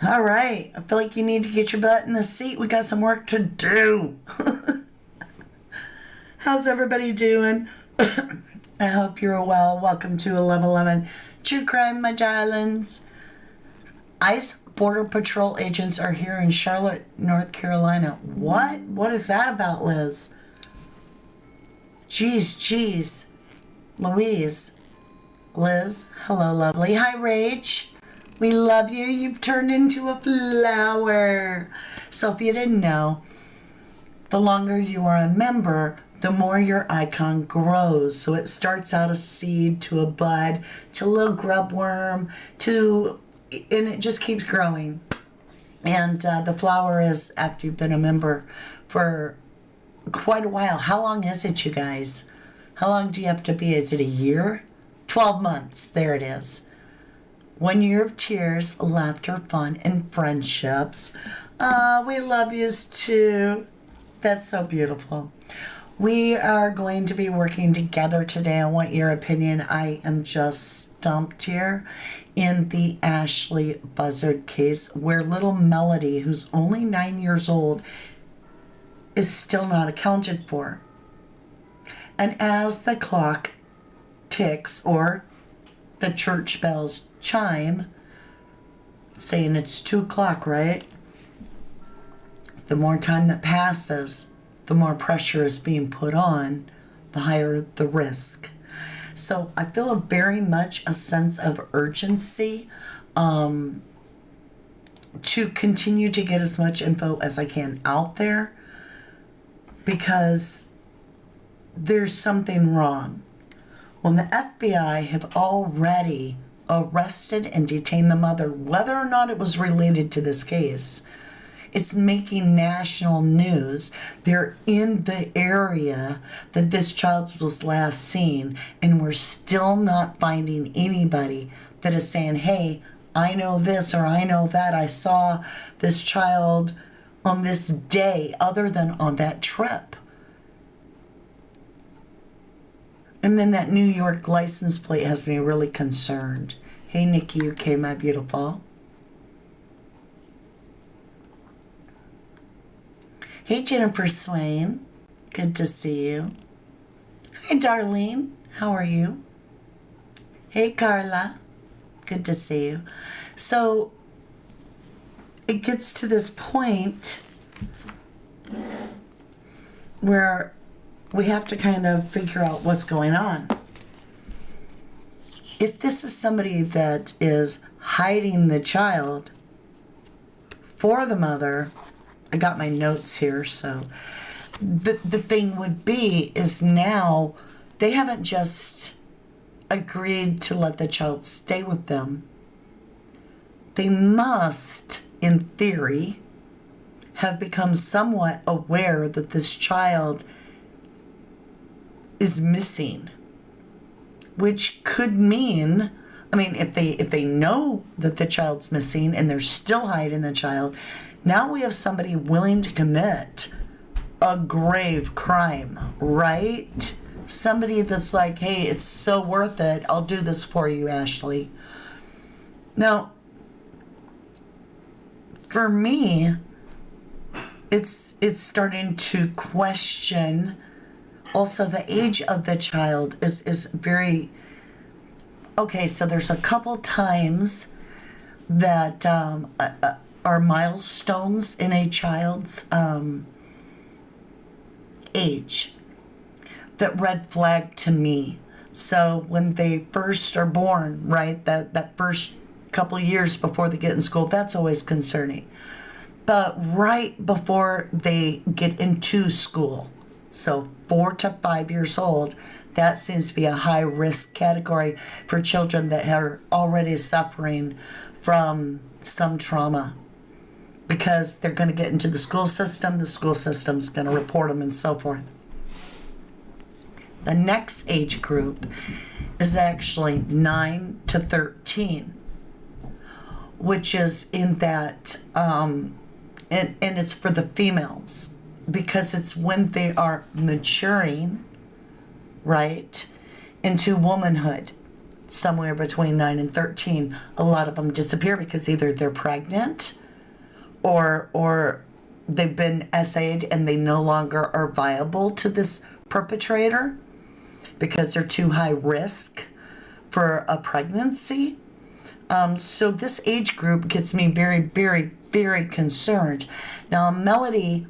All right. I feel like you need to get your butt in the seat. We got some work to do. How's everybody doing? I hope you're well. Welcome to 1111 True Crime, my darlings. ICE Border Patrol agents are here in Charlotte, North Carolina. What? What is that about, Liz? Jeez. Louise. Liz. Hello, lovely. Hi, Rach. We love you. You've turned into a flower. So if you didn't know, the longer you are a member, the more your icon grows. So it starts out a seed to a bud to a little grub worm and it just keeps growing. And the flower is after you've been a member for quite a while. How long is it, you guys? How long do you have to be? Is it a year? 12 months. There it is. 1 year of tears, laughter, fun, and friendships. We love yous too. That's so beautiful. We are going to be working together today. I want your opinion. I am just stumped here in the Ashley Buzzard case where little Melodee, who's only 9 years old, is still not accounted for. And as the clock ticks, or the church bells chime, saying it's 2 o'clock, right? The more time that passes, the more pressure is being put on, the higher the risk. So I feel very much a sense of urgency to continue to get as much info as I can out there, because there's something wrong. Well, the FBI have already arrested and detained the mother, whether or not it was related to this case. It's making national news. They're in the area that this child was last seen, and we're still not finding anybody that is saying, hey, I know this or I know that. I saw this child on this day other than on that trip. And then that New York license plate has me really concerned. Hey, Nikki UK, my beautiful. Hey, Jennifer Swain. Good to see you. Hi, Darlene. How are you? Hey, Carla. Good to see you. So it gets to this point where we have to kind of figure out what's going on. If this is somebody that is hiding the child for the mother, I got my notes here, so the thing would be is now they haven't just agreed to let the child stay with them. They must, in theory, have become somewhat aware that this child is missing, which could mean, I mean, if they know that the child's missing and they're still hiding the child, now we have somebody willing to commit a grave crime, right? Somebody that's like, hey, it's so worth it. I'll do this for you, Ashley. Now, for me, it's starting to question. Also, the age of the child is very... Okay, so there's a couple times that are milestones in a child's age that red flag to me. So when they first are born, right, that first couple years before they get in school, that's always concerning. But right before they get into school, so 4 to 5 years old, that seems to be a high risk category for children that are already suffering from some trauma, because they're going to get into the school system's going to report them and so forth. The next age group is actually 9 to 13, which is in that, and it's for the females, because it's when they are maturing, right, into womanhood. somewhere between 9 and 13, a lot of them disappear because either they're pregnant or they've been SA'd and they no longer are viable to this perpetrator because they're too high risk for a pregnancy. So this age group gets me very, very, very concerned. Now, Melodee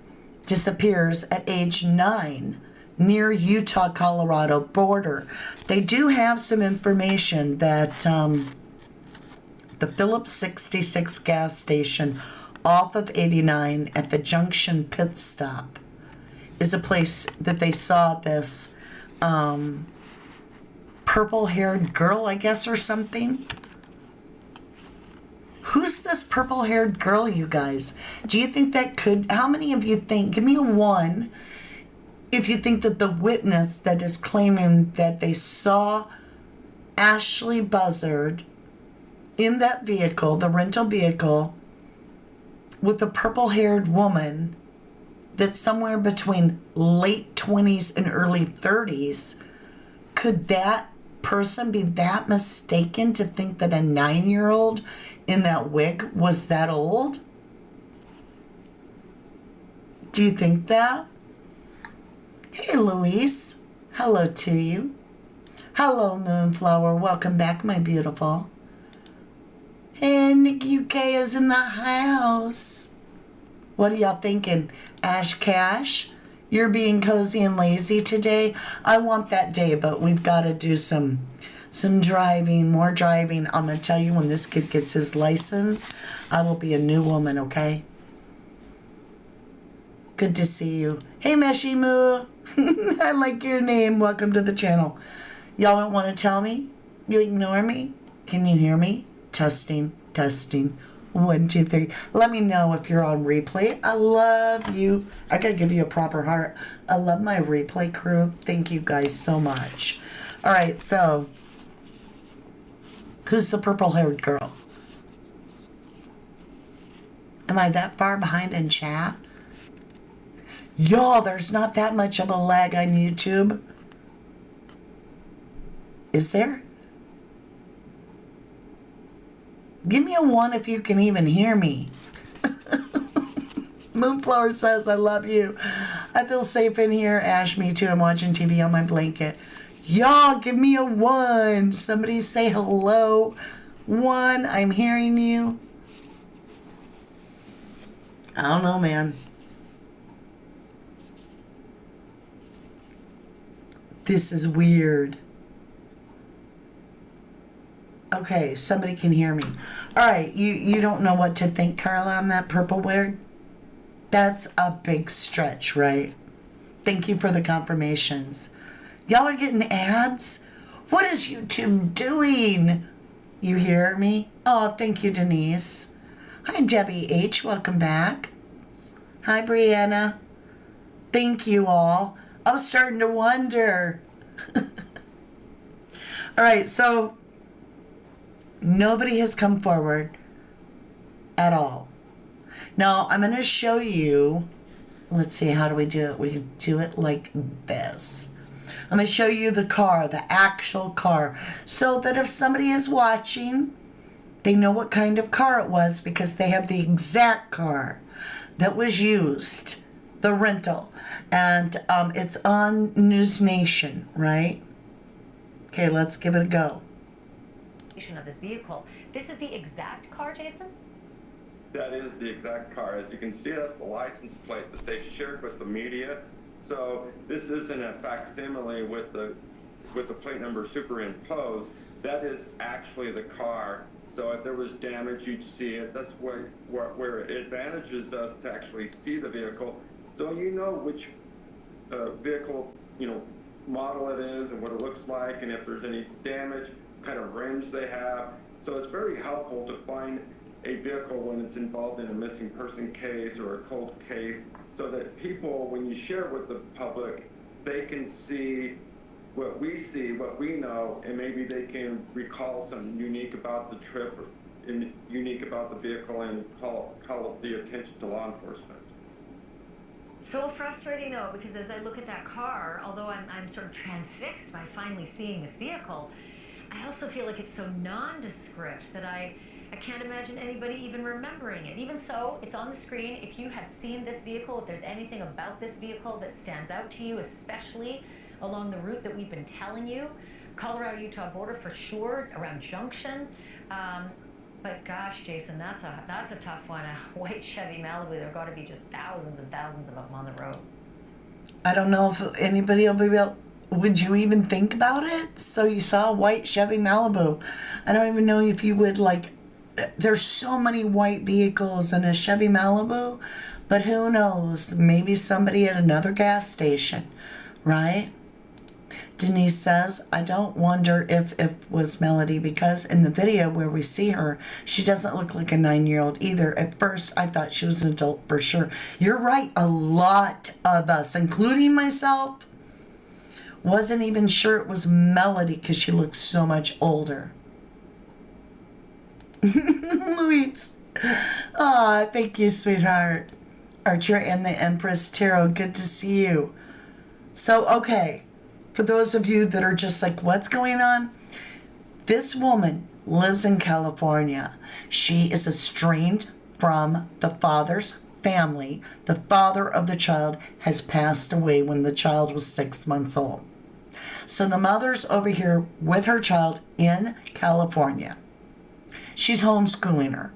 disappears at age 9 near Utah-Colorado border. They do have some information that the Phillips 66 gas station off of 89 at the Junction pit stop is a place that they saw this purple-haired girl, I guess, or something. Who's this purple-haired girl, you guys? Do you think that could... How many of you think... Give me a 1 if you think that the witness that is claiming that they saw Ashley Buzzard in that vehicle, the rental vehicle, with a purple-haired woman that's somewhere between late 20s and early 30s, could that person be that mistaken to think that a 9-year-old in that wig was that old? Do you think that? Hey, Louise. Hello to you. Hello, Moonflower. Welcome back, my beautiful. Hey, Nick UK is in the house. What are y'all thinking? Ash Cash? You're being cozy and lazy today? I want that day, but we've got to do some driving, more driving. I'm going to tell you, when this kid gets his license, I will be a new woman, okay? Good to see you. Hey, Meshi Moo. I like your name. Welcome to the channel. Y'all don't want to tell me? You ignore me? Can you hear me? Testing, testing. 1, 2, 3. Let me know if you're on replay. I love you. I gotta give you a proper heart. I love my replay crew. Thank you guys so much. All right, so who's the purple-haired girl? Am I that far behind in chat? Y'all, there's not that much of a lag on YouTube. Is there? Give me a 1 if you can even hear me. Moonflower says, I love you. I feel safe in here. Ash, me too. I'm watching TV on my blanket. Y'all, give me a 1. Somebody say hello. 1, I'm hearing you. I don't know, man. This is weird. Okay, somebody can hear me. All right, you don't know what to think, Carla, on that purple wig? That's a big stretch, right? Thank you for the confirmations. Y'all are getting ads? What is YouTube doing? You hear me? Oh, thank you, Denise. Hi, Debbie H. Welcome back. Hi, Brianna. Thank you all. I was starting to wonder. All right, so nobody has come forward at all. Now, I'm going to show you, let's see, how do we do it? We do it like this. I'm going to show you the car, the actual car, so that if somebody is watching, they know what kind of car it was because they have the exact car that was used, the rental. And it's on News Nation, right? Okay, let's give it a go. Of this vehicle. This is the exact car, Jason? That is the exact car. As you can see, that's the license plate that they shared with the media. So this isn't a facsimile with the plate number superimposed. That is actually the car. So if there was damage, you'd see it. That's where it advantages us to actually see the vehicle, so you know which vehicle, model it is and what it looks like, and if there's any damage, kind of rims they have. So it's very helpful to find a vehicle when it's involved in a missing person case or a cold case, so that people, when you share with the public, they can see, what we know, and maybe they can recall something unique about the trip, and unique about the vehicle, and call the attention to law enforcement. So frustrating though, because as I look at that car, although I'm sort of transfixed by finally seeing this vehicle, I also feel like it's so nondescript that I can't imagine anybody even remembering it. Even so, it's on the screen. If you have seen this vehicle, if there's anything about this vehicle that stands out to you, especially along the route that we've been telling you, Colorado-Utah border for sure, around Junction. But gosh, Jason, that's a tough one. A white Chevy Malibu, there have got to be just thousands and thousands of them on the road. I don't know if anybody will be able. Would you even think about it? So you saw a white Chevy Malibu. I don't even know if you would like. There's so many white vehicles in a Chevy Malibu, but who knows? Maybe somebody at another gas station, right? Denise says, I don't wonder if it was Melodee, because in the video where we see her, she doesn't look like a 9-year-old either. At first, I thought she was an adult for sure. You're right. A lot of us, including myself, wasn't even sure it was Melodee because she looked so much older. Louise. Aw, thank you, sweetheart. Archer and the Empress Tarot, good to see you. So, okay, for those of you that are just like, what's going on? This woman lives in California. She is estranged from the father's family. The father of the child has passed away when the child was 6 months old. So the mother's over here with her child in California. She's homeschooling her,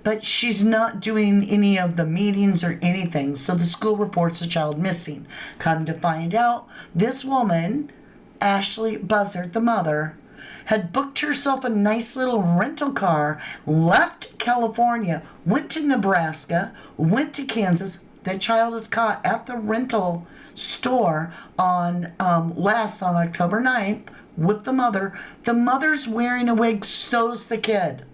but she's not doing any of the meetings or anything. So the school reports the child missing. Come to find out, this woman, Ashley Buzzard, the mother, had booked herself a nice little rental car, left California, went to Nebraska, went to Kansas. The child is caught at the rental store on October 9th with the mother. The mother's wearing a wig, so's the kid.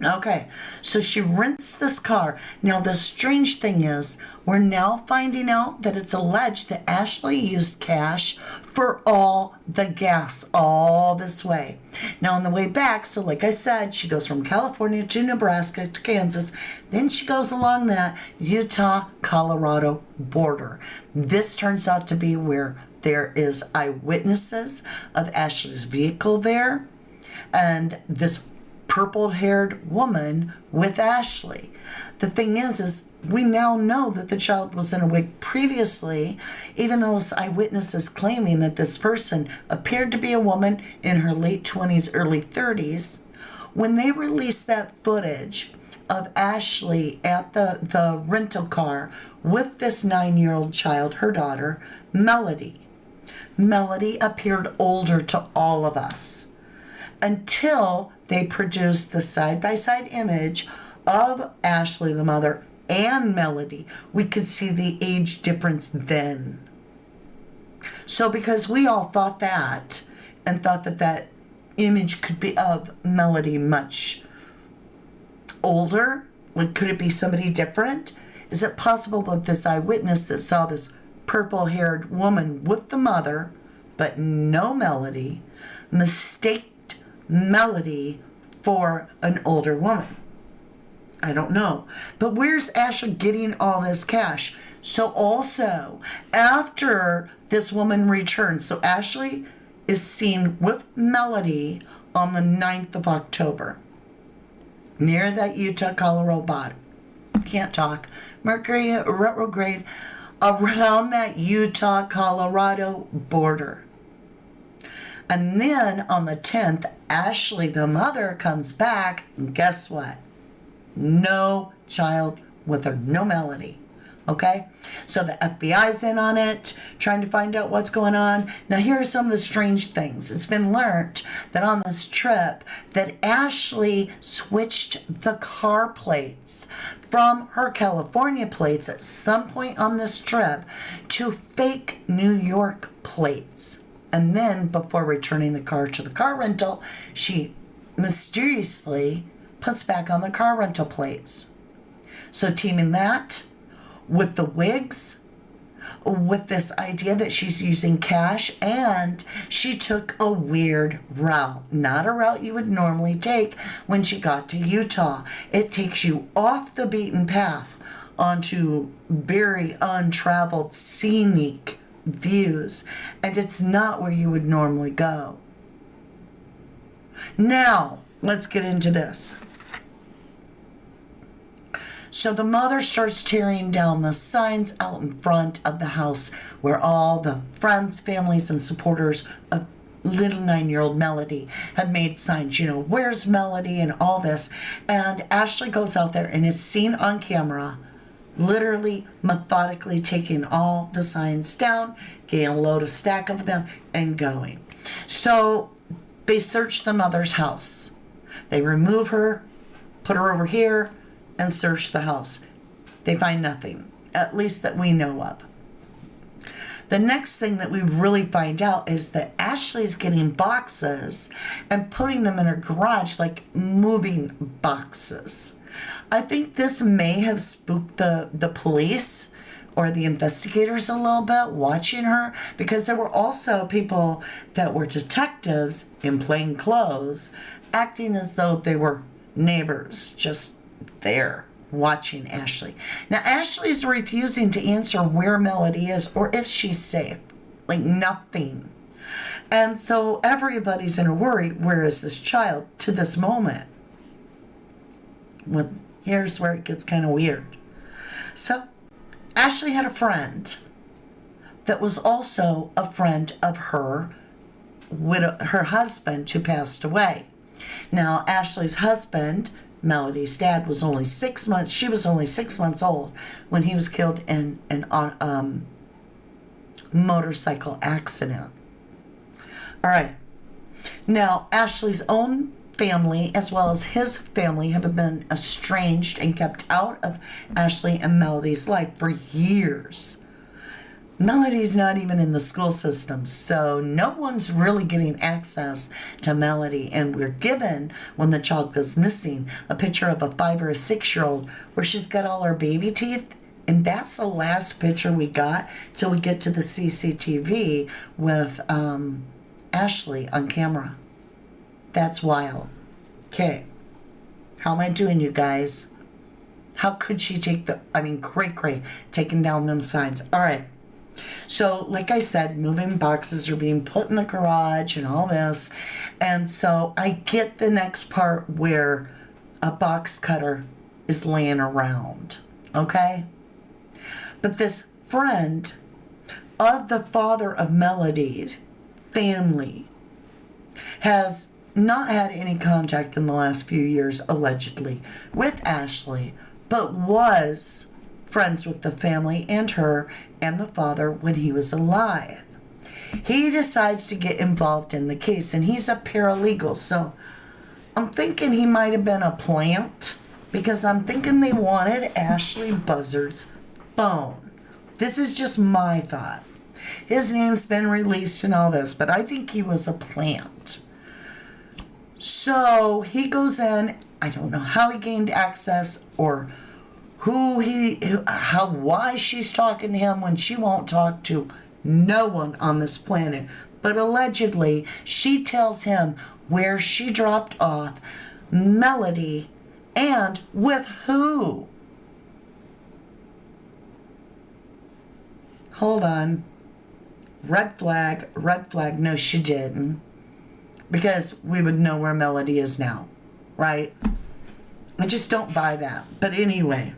Okay, so she rents this car. Now, the strange thing is, we're now finding out that it's alleged that Ashley used cash for all the gas all this way. Now, on the way back, so like I said, she goes from California to Nebraska to Kansas. Then she goes along that Utah-Colorado border. This turns out to be where there is eyewitnesses of Ashley's vehicle there. And this purple-haired woman with Ashley. The thing is we now know that the child was in a wig previously, even though this eyewitness is claiming that this person appeared to be a woman in her late 20s, early 30s. When they released that footage of Ashley at the rental car with this 9-year-old child, her daughter, Melodee. Melodee appeared older to all of us until they produced the side-by-side image of Ashley, the mother, and Melodee. We could see the age difference then. So because we all thought that, and thought that that image could be of Melodee much older, like could it be somebody different? Is it possible that this eyewitness that saw this purple-haired woman with the mother, but no Melodee, mistaked Melodee for an older woman? I don't know. But where's Ashley getting all this cash? So also, after this woman returns, so Ashley is seen with Melodee on the 9th of October, near that Utah-Colorado border. Can't talk. Mercury retrograde around that Utah-Colorado border. And then on the 10th, Ashley, the mother, comes back, and guess what? No child with her, no Melodee. Okay? So the FBI's in on it, trying to find out what's going on. Now, here are some of the strange things. It's been learned that on this trip, that Ashley switched the car plates from her California plates at some point on this trip to fake New York plates. And then, before returning the car to the car rental, she mysteriously puts back on the car rental plates. So teaming that with the wigs, with this idea that she's using cash, and she took a weird route. Not a route you would normally take when she got to Utah. It takes you off the beaten path onto very untraveled, scenic views, and it's not where you would normally go. Now, let's get into this. So the mother starts tearing down the signs out in front of the house where all the friends, families, and supporters of little 9-year-old Melodee had made signs, you know, where's Melodee and all this. And Ashley goes out there and is seen on camera literally methodically taking all the signs down, getting a load of stack of them, and going. So they search the mother's house. They remove her, put her over here, and search the house. They find nothing, at least that we know of. The next thing that we really find out is that Ashley's getting boxes and putting them in her garage like moving boxes. I think this may have spooked the police or the investigators a little bit watching her, because there were also people that were detectives in plain clothes acting as though they were neighbors just there watching Ashley. Now, Ashley's refusing to answer where Melodee is or if she's safe. Like nothing. And so everybody's in a worry. Where is this child to this moment? Well, here's where it gets kind of weird. So, Ashley had a friend that was also a friend of her husband who passed away. Now, Ashley's husband, Melodee's dad, was only 6 months. She was only 6 months old when he was killed in an motorcycle accident. All right. Now, Ashley's own family, as well as his family, have been estranged and kept out of Ashley and Melodee's life for years. Melodee's not even in the school system, so no one's really getting access to Melodee. And we're given, when the child goes missing, a picture of a 5 or a 6-year-old where she's got all her baby teeth. And that's the last picture we got till we get to the CCTV with Ashley on camera. That's wild. Okay. How am I doing, you guys? How could she take cray taking down them signs? All right. So, like I said, moving boxes are being put in the garage and all this. And so I get the next part where a box cutter is laying around. Okay? But this friend of the father of Melodee's family has not had any contact in the last few years, allegedly, with Ashley, but was friends with the family and her and the father when he was alive. He decides to get involved in the case, and he's a paralegal, so I'm thinking he might have been a plant, because I'm thinking they wanted Ashley Buzzard's phone. This is just my thought. His name's been released and all this, but I think he was a plant. So he goes in. I don't know how he gained access or why she's talking to him when she won't talk to no one on this planet. But allegedly, she tells him where she dropped off Melodee and with who. Hold on. Red flag. No, she didn't. Because we would know where Melodee is now, right? I just don't buy that. But anyway,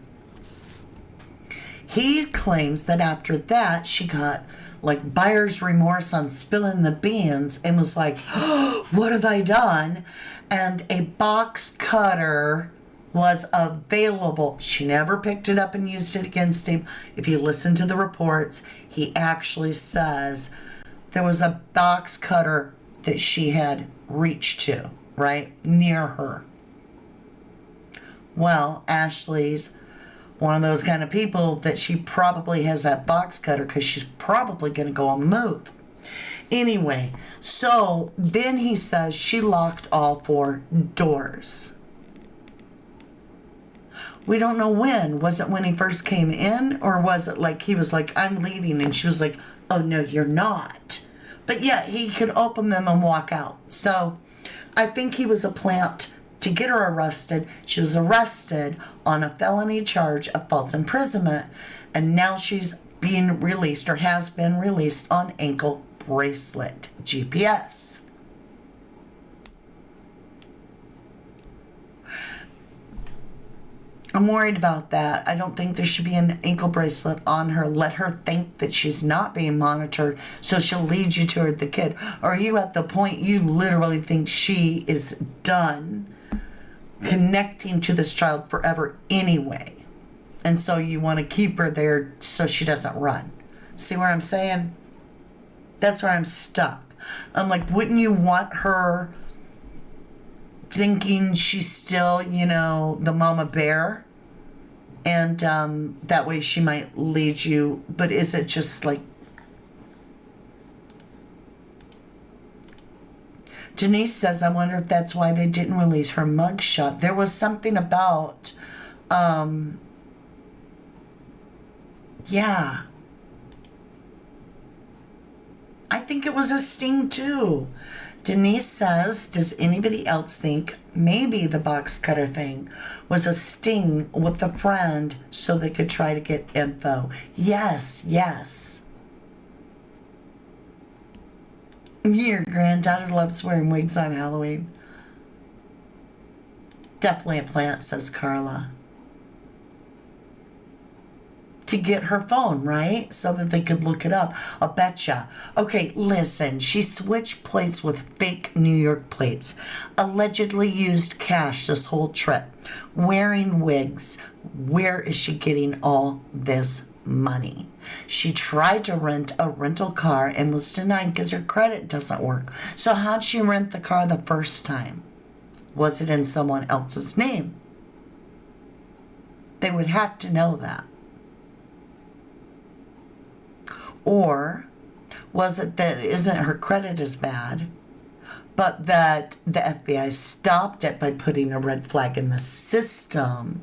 he claims that after that, she got like buyer's remorse on spilling the beans and was like, oh, what have I done? And a box cutter was available. She never picked it up and used it against him. If you listen to the reports, he actually says there was a box cutter that she had reached to, right, near her. Well, Ashley's one of those kind of people that she probably has that box cutter because she's probably going to go on the move. Anyway, so then he says she locked all 4 doors. We don't know when. Was it when he first came in, or was it like he was like, I'm leaving, and she was like, oh, no, you're not. But yeah, he could open them and walk out. So I think he was a plant to get her arrested. She was arrested on a felony charge of false imprisonment. And now she's being released, or has been released, on ankle bracelet GPS. I'm worried about that. I don't think there should be an ankle bracelet on her. Let her think that she's not being monitored, so she'll lead you toward the kid. Or are you at the point you literally think she is done connecting to this child forever anyway? And so you want to keep her there so she doesn't run. See where I'm saying? That's where I'm stuck. I'm like, wouldn't you want her thinking she's still, the mama bear? And that way she might lead you. But is it just like... Denise says, I wonder if that's why they didn't release her mugshot. There was something about... yeah. I think it was a sting too. Denise says, does anybody else think maybe the box cutter thing was a sting with a friend so they could try to get info? Yes. Your granddaughter loves wearing wigs on Halloween. Definitely a plant, says Carla. To get her phone, right? So that they could look it up. I'll betcha. Okay, listen. She switched plates with fake New York plates. Allegedly used cash this whole trip. Wearing wigs. Where is she getting all this money? She tried to rent a rental car and was denied because her credit doesn't work. So how'd she rent the car the first time? Was it in someone else's name? They would have to know that. Or was it that isn't her credit as bad, but that the FBI stopped it by putting a red flag in the system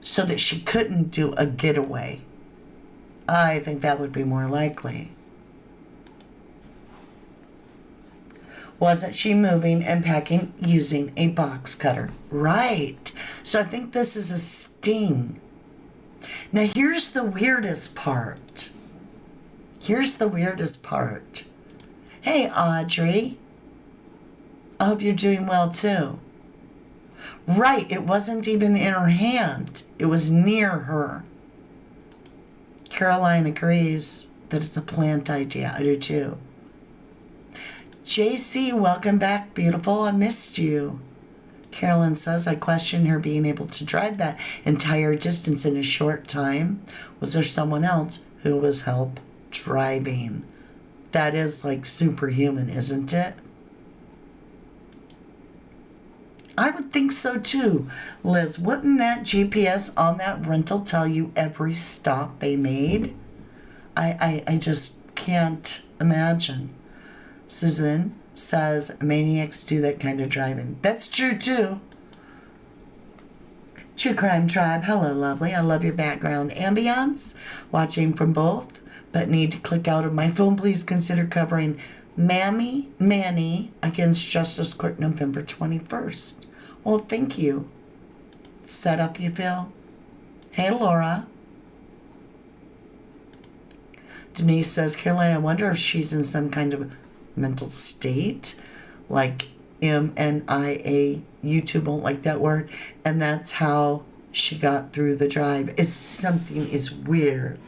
so that she couldn't do a getaway? I think that would be more likely. Wasn't she moving and packing using a box cutter? Right. So I think this is a sting. Now here's the weirdest part. Hey, Audrey. I hope you're doing well, too. Right, it wasn't even in her hand. It was near her. Caroline agrees that it's a plant idea. I do, too. JC, welcome back, beautiful. I missed you. Carolyn says, I question her being able to drive that entire distance in a short time. Was there someone else who was help driving? That is like superhuman, isn't it? I would think so too. Liz, wouldn't that GPS on that rental tell you every stop they made? I just can't imagine. Susan says maniacs do that kind of driving. That's true too. True Crime Tribe, hello lovely. I love your background ambience. Watching from both, but need to click out of my phone. Please consider covering Manny against Justice Court November 21st. Well, thank you. Set up, you feel? Hey, Laura. Denise says, Caroline, I wonder if she's in some kind of mental state, like MNIA. YouTube won't like that word, and that's how she got through the drive. Something is weird.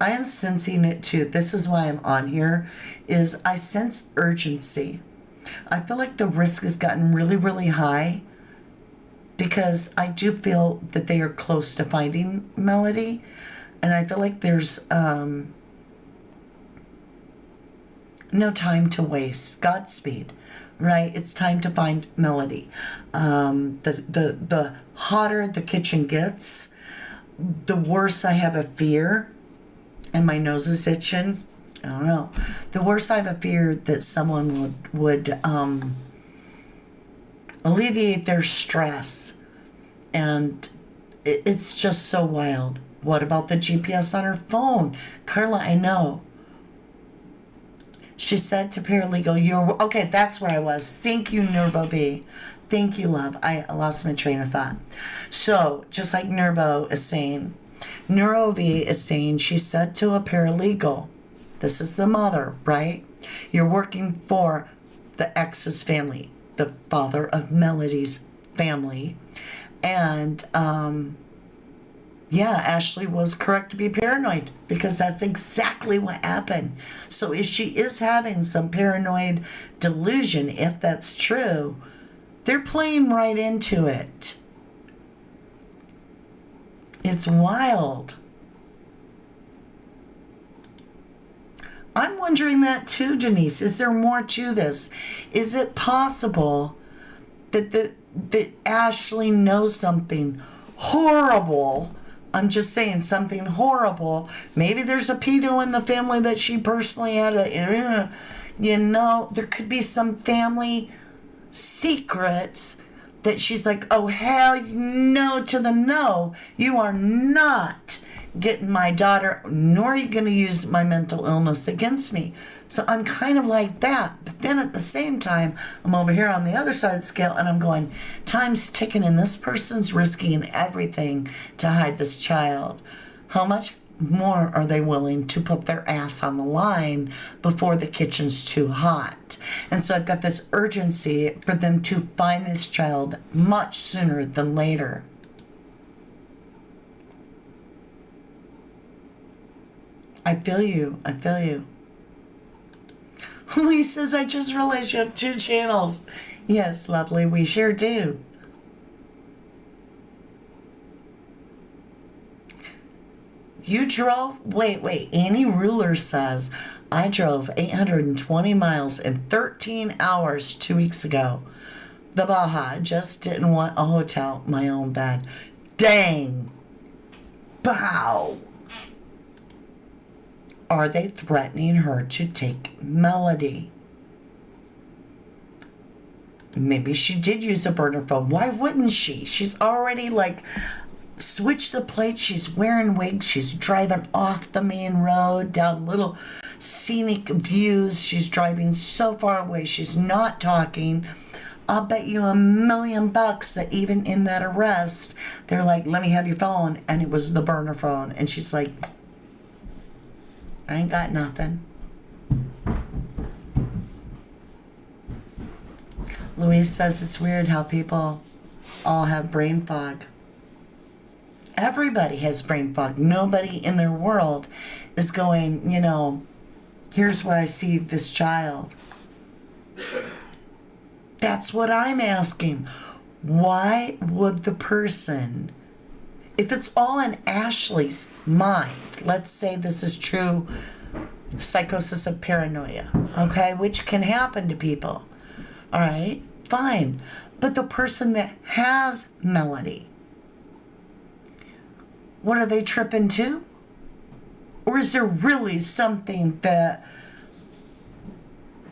I am sensing it too. This is why I'm on here, is I sense urgency. I feel like the risk has gotten really, really high because I do feel that they are close to finding Melodee, and I feel like there's no time to waste. Godspeed, right? It's time to find Melodee. The hotter the kitchen gets, the worse I have a fear, and my nose is itching. I don't know. The worse I have a fear that someone would alleviate their stress, and it's just so wild. What about the GPS on her phone? Carla, I know. She said to paralegal, okay, that's where I was. Thank you, Nervo V. Thank you, love. I lost my train of thought. So, just like Nervo is saying, Neuro V is saying she said to a paralegal, this is the mother, right? You're working for the ex's family, the father of Melodee's family, And, yeah, Ashley was correct to be paranoid because that's exactly what happened. So if she is having some paranoid delusion, if that's true, they're playing right into it. It's wild. I'm wondering that too, Denise. Is there more to this? Is it possible that Ashley knows something horrible? I'm just saying something horrible. Maybe there's a pedo in the family that she personally had there could be some family secrets that she's like, oh, hell no to the no. You are not getting my daughter, nor are you going to use my mental illness against me. So I'm kind of like that. But then at the same time, I'm over here on the other side of the scale and I'm going, time's ticking and this person's risking everything to hide this child. How much more are they willing to put their ass on the line before the kitchen's too hot? And so I've got this urgency for them to find this child much sooner than later. I feel you. I feel you. Lee says, I just realized you have 2 channels. Yes, lovely. We sure do. You drove? Wait. Annie Ruler says, I drove 820 miles in 13 hours 2 weeks ago. The Baja just didn't want a hotel, my own bed. Dang. Bow. Are they threatening her to take Melodee? Maybe she did use a burner phone. Why wouldn't she? She's already switched the plate. She's wearing wigs. She's driving off the main road down little scenic views. She's driving so far away. She's not talking. I'll bet you $1 million that even in that arrest, they're like, let me have your phone. And it was the burner phone. And she's like, I ain't got nothing. Louise says it's weird how people all have brain fog. Everybody has brain fog. Nobody in their world is going, here's what I see this child. That's what I'm asking. Why would the person, if it's all in Ashley's mind, let's say this is true psychosis of paranoia, okay, which can happen to people, all right, fine. But the person that has Melodee, what are they tripping to? Or is there really something that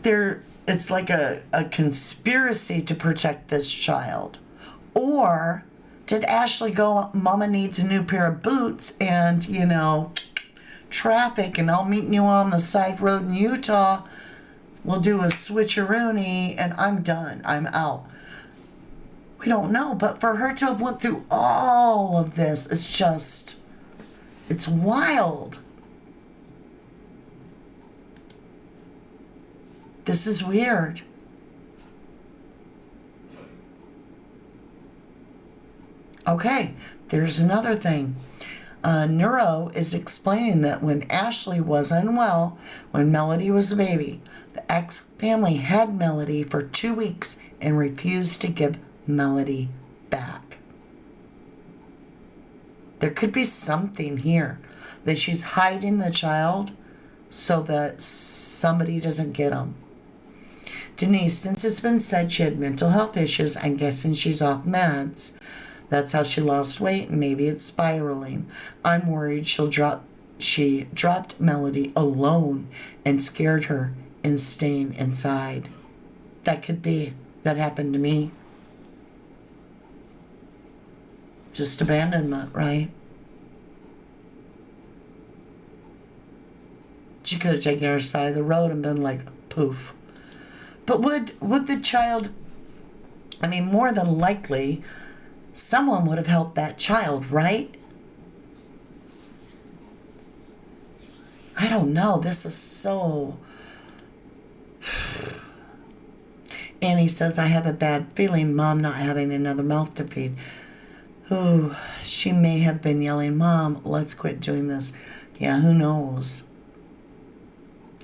it's like a conspiracy to protect this child? Or did Ashley go, Mama needs a new pair of boots and, traffic, and I'll meet you on the side road in Utah. We'll do a switcheroony and I'm done. I'm out. We don't know. But for her to have went through all of this, it's wild. This is weird. Okay, there's another thing. Neuro is explaining that when Ashley was unwell, when Melodee was a baby, the ex-family had Melodee for 2 weeks and refused to give Melodee back. There could be something here that she's hiding the child so that somebody doesn't get him. Denise, since it's been said she had mental health issues, I'm guessing she's off meds. That's how she lost weight, and maybe it's spiraling. I'm worried she dropped Melodee alone and scared her in staying inside. That could be. That happened to me. Just abandonment, right? She could have taken her side of the road and been like, poof. But would the child, more than likely, someone would have helped that child, right? I don't know. This is so... Annie says, I have a bad feeling, Mom not having another mouth to feed. Ooh, she may have been yelling, Mom, let's quit doing this. Yeah, who knows?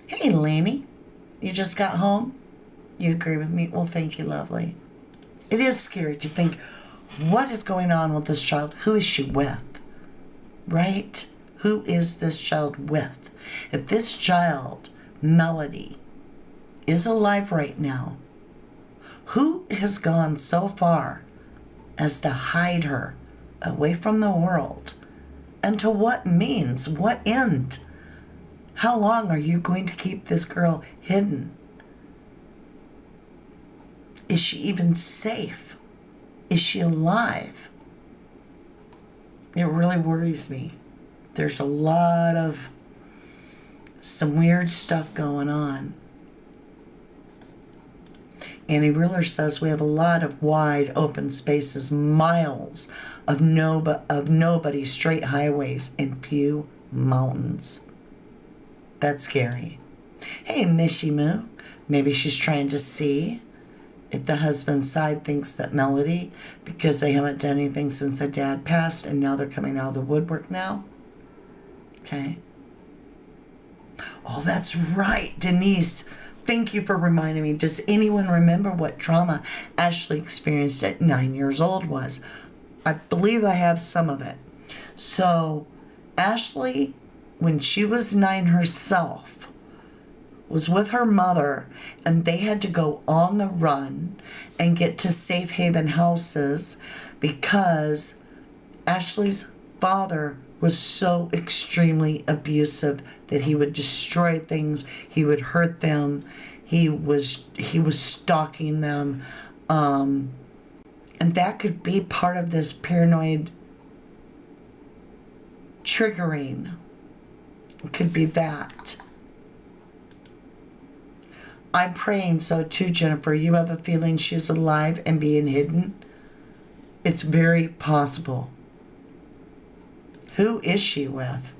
Hey, Laney, you just got home? You agree with me? Well, thank you, lovely. It is scary to think, what is going on with this child? Who is she with? Right? Who is this child with? If this child, Melodee, is alive right now, who has gone so far as to hide her away from the world? And to what means? What end? How long are you going to keep this girl hidden? Is she even safe? Is she alive? It really worries me. There's a lot of some weird stuff going on. Annie Ruler says we have a lot of wide open spaces, miles of nobody, straight highways, and few mountains. That's scary. Hey, Mishy Moo. Maybe she's trying to see if the husband's side thinks that Melodee, because they haven't done anything since the dad passed, and now they're coming out of the woodwork now. Okay. Oh, that's right, Denise. Thank you for reminding me. Does anyone remember what trauma Ashley experienced at 9 years old was? I believe I have some of it. So, Ashley, when she was 9 herself, was with her mother, and they had to go on the run and get to safe haven houses because Ashley's father was so extremely abusive that he would destroy things, he would hurt them, he was stalking them, and that could be part of this paranoid triggering. It could be that. I'm praying so too, Jennifer. You have a feeling she's alive and being hidden? It's very possible. Who is she with?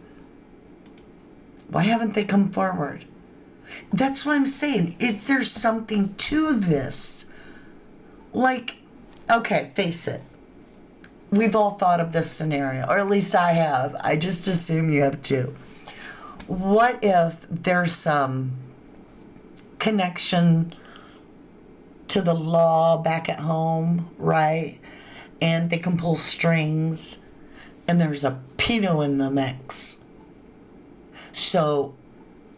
Why haven't they come forward? That's what I'm saying. Is there something to this? Like, okay, face it. We've all thought of this scenario, or at least I have. I just assume you have too. What if there's some connection to the law back at home, right? And they can pull strings, and there's a pedo in the mix. So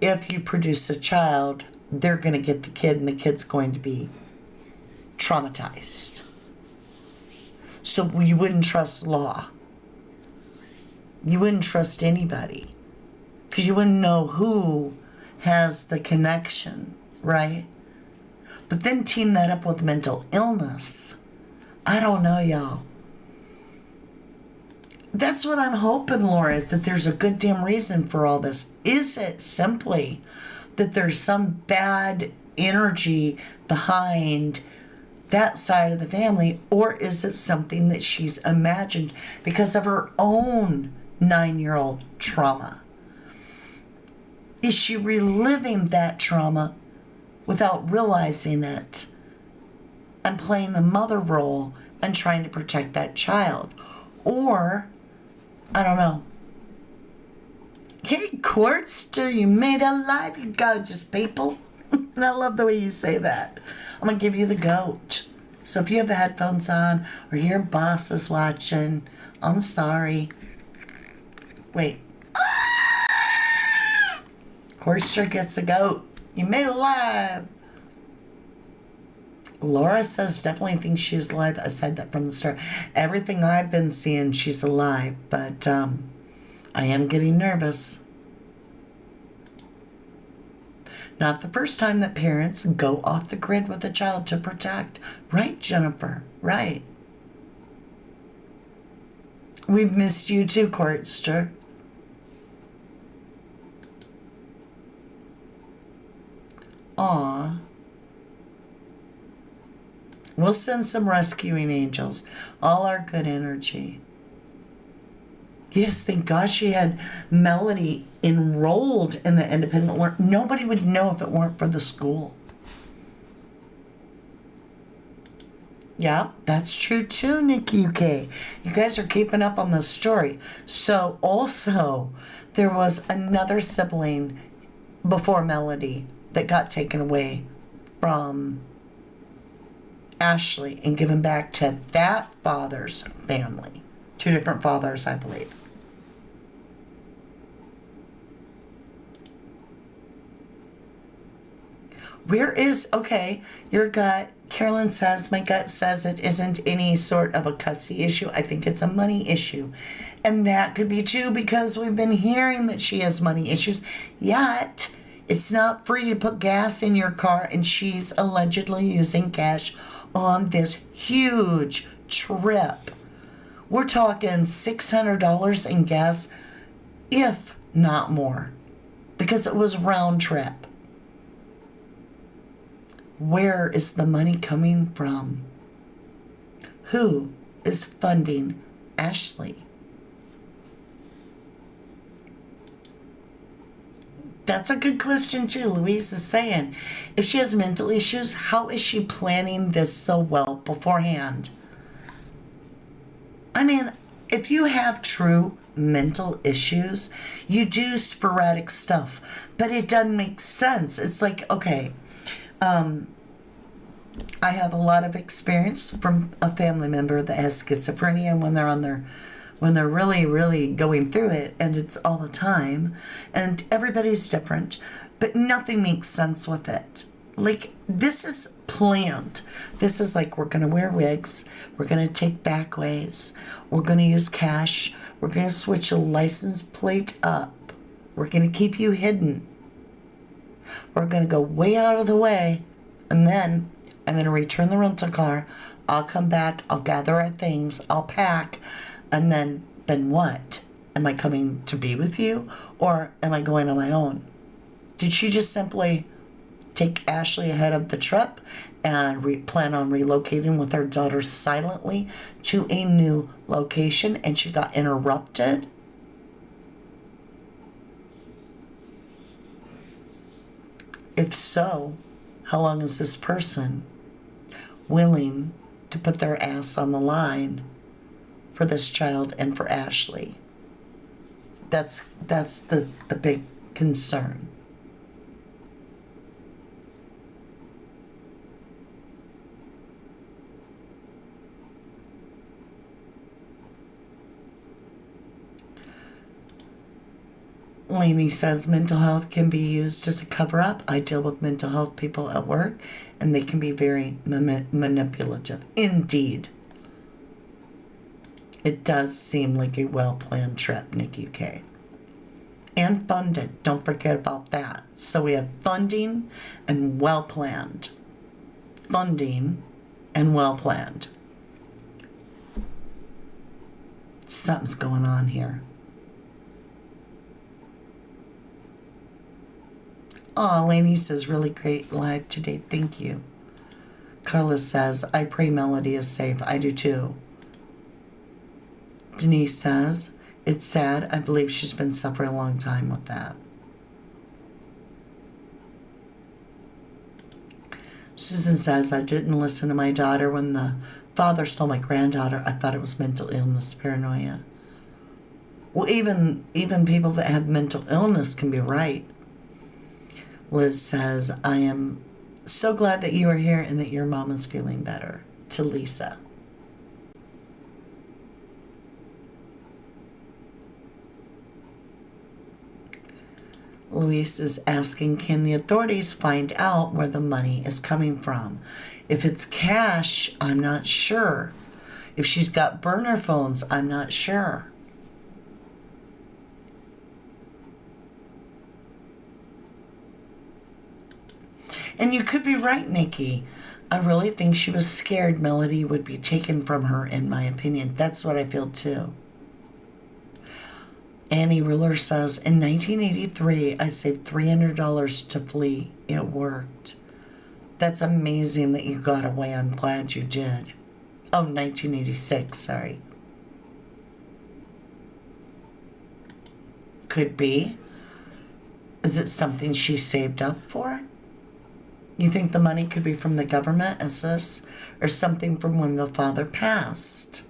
if you produce a child, they're going to get the kid, and the kid's going to be traumatized. So you wouldn't trust law. You wouldn't trust anybody, because you wouldn't know who has the connection, right? But then team that up with mental illness. I don't know, y'all. That's what I'm hoping, Laura, is that there's a good damn reason for all this. Is it simply that there's some bad energy behind that side of the family, or is it something that she's imagined because of her own 9-year-old trauma? Is she reliving that trauma without realizing it and playing the mother role and trying to protect that child? Or, I don't know. Hey, Quartster, you made it alive, you gorgeous people. And I love the way you say that. I'm going to give you the goat. So if you have the headphones on or your boss is watching, I'm sorry. Wait. Quartster gets the goat. You made it alive. Laura says definitely thinks she's alive. I said that from the start. Everything I've been seeing, she's alive. But I am getting nervous. Not the first time that parents go off the grid with a child to protect. Right, Jennifer? Right. We've missed you too, Quartster. Aw. We'll send some rescuing angels. All our good energy. Yes, thank God she had Melodee enrolled in the independent learn. Nobody would know if it weren't for the school. Yeah, that's true too, Nikki UK. You guys are keeping up on the story. So also, there was another sibling before Melodee that got taken away from Ashley and given back to that father's family. Two different fathers, I believe. Where is, okay, your gut, Carolyn says, my gut says it isn't any sort of a custody issue. I think it's a money issue. And that could be too, because we've been hearing that she has money issues. Yet, it's not free to put gas in your car, and she's allegedly using cash on this huge trip. We're talking $600 in gas, if not more, because it was round trip. Where is the money coming from? Who is funding Ashley? That's a good question too. Louise is saying, if she has mental issues, how is she planning this so well beforehand? I mean, if you have true mental issues, you do sporadic stuff, but it doesn't make sense. It's like, okay, I have a lot of experience from a family member that has schizophrenia, and when they're really, really going through it, and it's all the time, and everybody's different, but nothing makes sense with it. Like, this is planned. This is like, we're going to wear wigs, we're going to take back ways, we're going to use cash, we're going to switch a license plate up, we're going to keep you hidden, we're going to go way out of the way, and then I'm going to return the rental car, I'll come back, I'll gather our things, I'll pack, and then what? Am I coming to be with you, or am I going on my own? Did she just simply take Ashley ahead of the trip and plan on relocating with her daughter silently to a new location, and she got interrupted? If so, how long is this person willing to put their ass on the line for this child and for Ashley? That's the big concern. Lainey says mental health can be used as a cover-up. I deal with mental health people at work, and they can be very manipulative. Indeed. It does seem like a well-planned trip, Nick UK. And funded. Don't forget about that. So we have funding and well-planned. Funding and well-planned. Something's going on here. Aw, Lainey says, really great live today. Thank you. Carla says, I pray Melodee is safe. I do too. Denise says, it's sad. I believe she's been suffering a long time with that. Susan says, I didn't listen to my daughter when the father stole my granddaughter. I thought it was mental illness, paranoia. Well, even people that have mental illness can be right. Liz says, I am so glad that you are here and that your mom is feeling better. To Lisa. Luis is asking, can the authorities find out where the money is coming from? If it's cash, I'm not sure. If she's got burner phones, I'm not sure. And you could be right, Nikki. I really think she was scared Melodee would be taken from her, in my opinion. That's what I feel too. Annie Ruler says, in 1983, I saved $300 to flee. It worked. That's amazing that you got away. I'm glad you did. Oh, 1986, sorry. Could be. Is it something she saved up for? You think the money could be from the government, is this? Or something from when the father passed?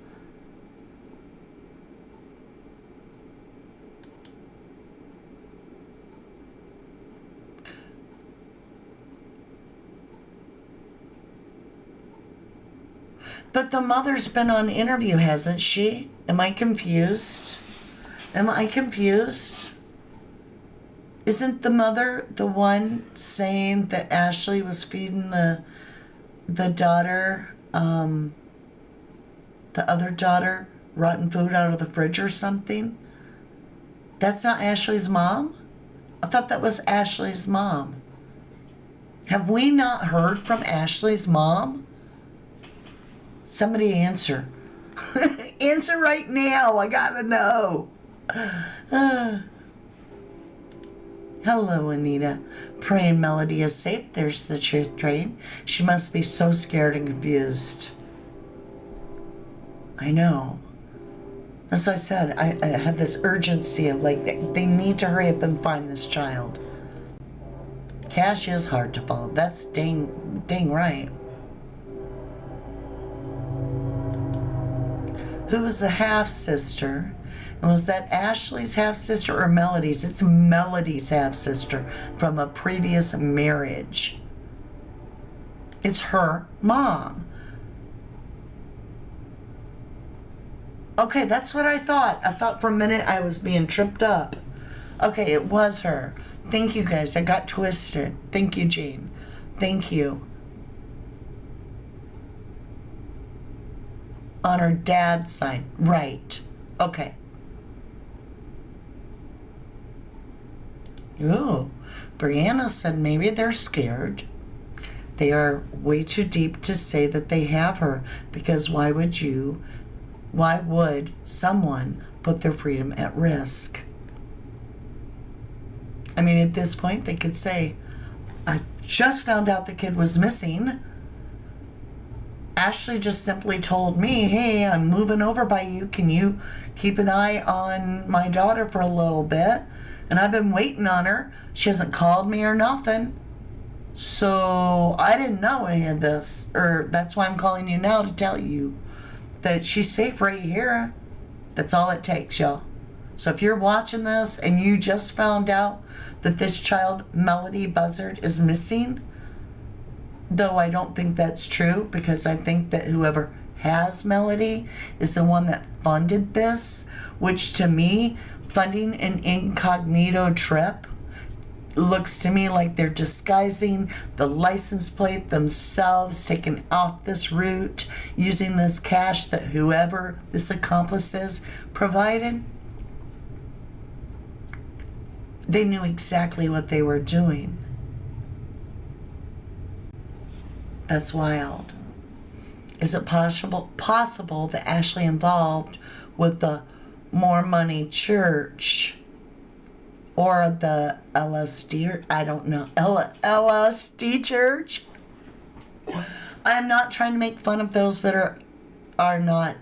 But the mother's been on interview, hasn't she? Am I confused? Am I confused? Isn't the mother the one saying that Ashley was feeding the daughter, the other daughter, rotten food out of the fridge or something? That's not Ashley's mom? I thought that was Ashley's mom. Have we not heard from Ashley's mom? Somebody answer. Answer right now. I gotta know. Hello, Anita. Praying Melodee is safe. There's the truth train. She must be so scared and confused. I know. As I said, I have this urgency of like, they need to hurry up and find this child. Cash is hard to follow. That's dang right. Who was the half-sister? And was that Ashley's half-sister or Melodee's? It's Melodee's half-sister from a previous marriage. It's her mom. Okay, that's what I thought. I thought for a minute I was being tripped up. Okay, it was her. Thank you, guys. I got twisted. Thank you, Jane. Thank you. On her dad's side. Right. Okay. Ooh. Brianna said maybe they're scared. They are way too deep to say that they have her, because why would someone put their freedom at risk? I mean, at this point, they could say, I just found out the kid was missing. Ashley just simply told me, hey, I'm moving over by you. Can you keep an eye on my daughter for a little bit? And I've been waiting on her. She hasn't called me or nothing. So I didn't know any of this. Or that's why I'm calling you now to tell you that she's safe right here. That's all it takes, y'all. So if you're watching this and you just found out that this child, Melodee Buzzard, is missing, though I don't think that's true, because I think that whoever has Melodee is the one that funded this, which to me, funding an incognito trip looks to me like they're disguising the license plate themselves, taking off this route, using this cash that whoever this accomplice is provided. They knew exactly what they were doing. That's wild. Is it possible that Ashley involved with the More Money Church or the LSD? I don't know. LSD Church? I am not trying to make fun of those that are not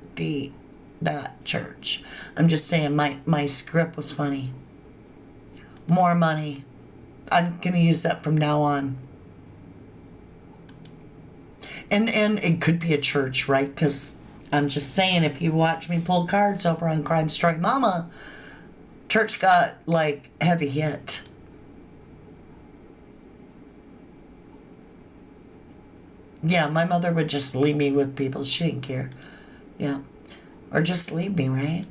that church. I'm just saying my script was funny. More money. I'm gonna use that from now on. And it could be a church, right? Because I'm just saying, if you watch me pull cards over on Crime Story Mama, church got, like, heavy hit. Yeah, my mother would just leave me with people. She didn't care. Yeah. Or just leave me, right?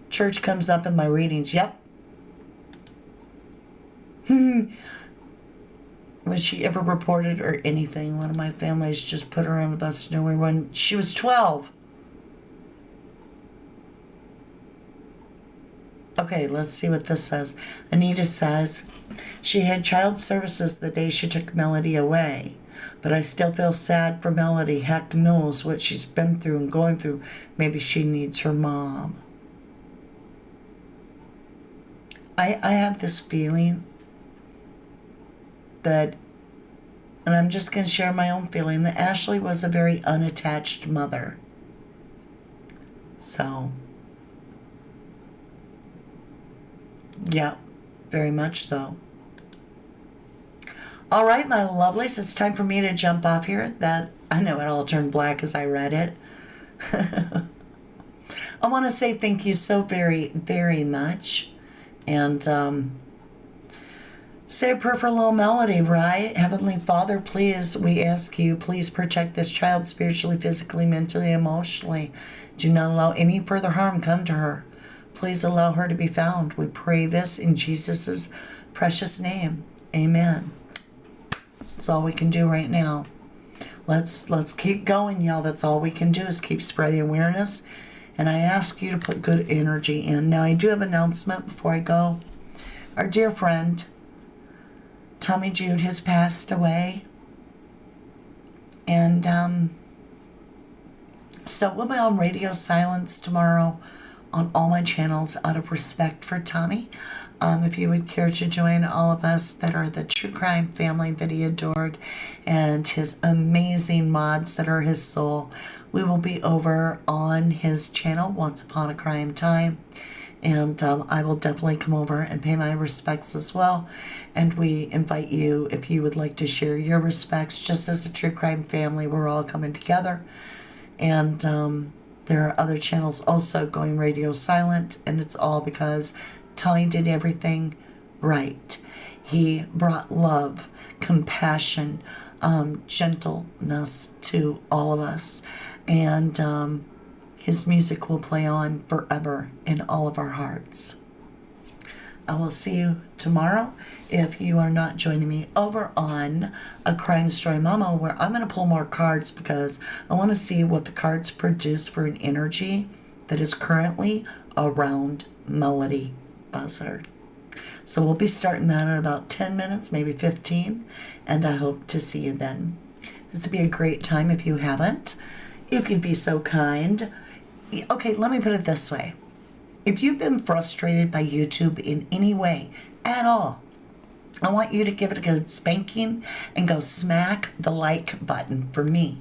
Church comes up in my readings. Yep. Was she ever reported or anything? One of my families just put her on a bus nowhere when she was 12. Okay, let's see what this says. Anita says, she had child services the day she took Melodee away. But I still feel sad for Melodee. Heck knows what she's been through and going through. Maybe she needs her mom. I have this feeling that, and I'm just going to share my own feeling, that Ashley was a very unattached mother. So, yeah, very much so. All right, my lovelies, it's time for me to jump off here. That I know it all turned black as I read it. I want to say thank you so very, very much. And say a prayer for little Melody, right? Heavenly Father, please, we ask you, please protect this child spiritually, physically, mentally, emotionally. Do not allow any further harm come to her. Please allow her to be found. We pray this in Jesus' precious name. Amen. That's all we can do right now. Let's keep going, y'all. That's all we can do is keep spreading awareness. And I ask you to put good energy in. Now, I do have an announcement before I go. Our dear friend, Tommy Jude, has passed away. And so we'll be on radio silence tomorrow on all my channels out of respect for Tommy. If you would care to join all of us that are the true crime family that he adored and his amazing mods that are his soul, we will be over on his channel, Once Upon a Crime Time. And I will definitely come over and pay my respects as well. And we invite you, if you would like to share your respects, just as a true crime family, we're all coming together. And there are other channels also going radio silent, and it's all because Tommy did everything right. He brought love, compassion, gentleness to all of us. And his music will play on forever in all of our hearts. I will see you tomorrow if you are not joining me over on A Crime Story Mama, where I'm going to pull more cards because I want to see what the cards produce for an energy that is currently around Melodee Buzzard. So we'll be starting that in about 10 minutes, maybe 15, and I hope to see you then. This would be a great time if you haven't. If you'd be so kind. Okay, let me put it this way. If you've been frustrated by YouTube in any way at all, I want you to give it a good spanking and go smack the like button for me.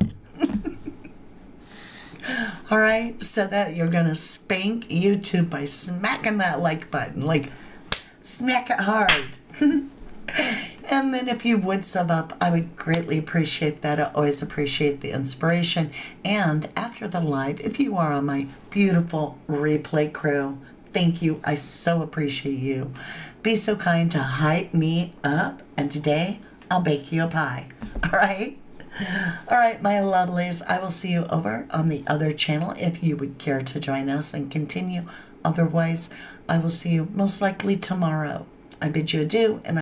All right, so that you're going to spank YouTube by smacking that like button. Like, smack it hard. And then if you would sub up, I would greatly appreciate that. I always appreciate the inspiration. And after the live, if you are on my beautiful replay crew, thank you. I so appreciate you. Be so kind to hype me up. And today, I'll bake you a pie. All right? All right, my lovelies. I will see you over on the other channel if you would care to join us and continue. Otherwise, I will see you most likely tomorrow. I bid you adieu, and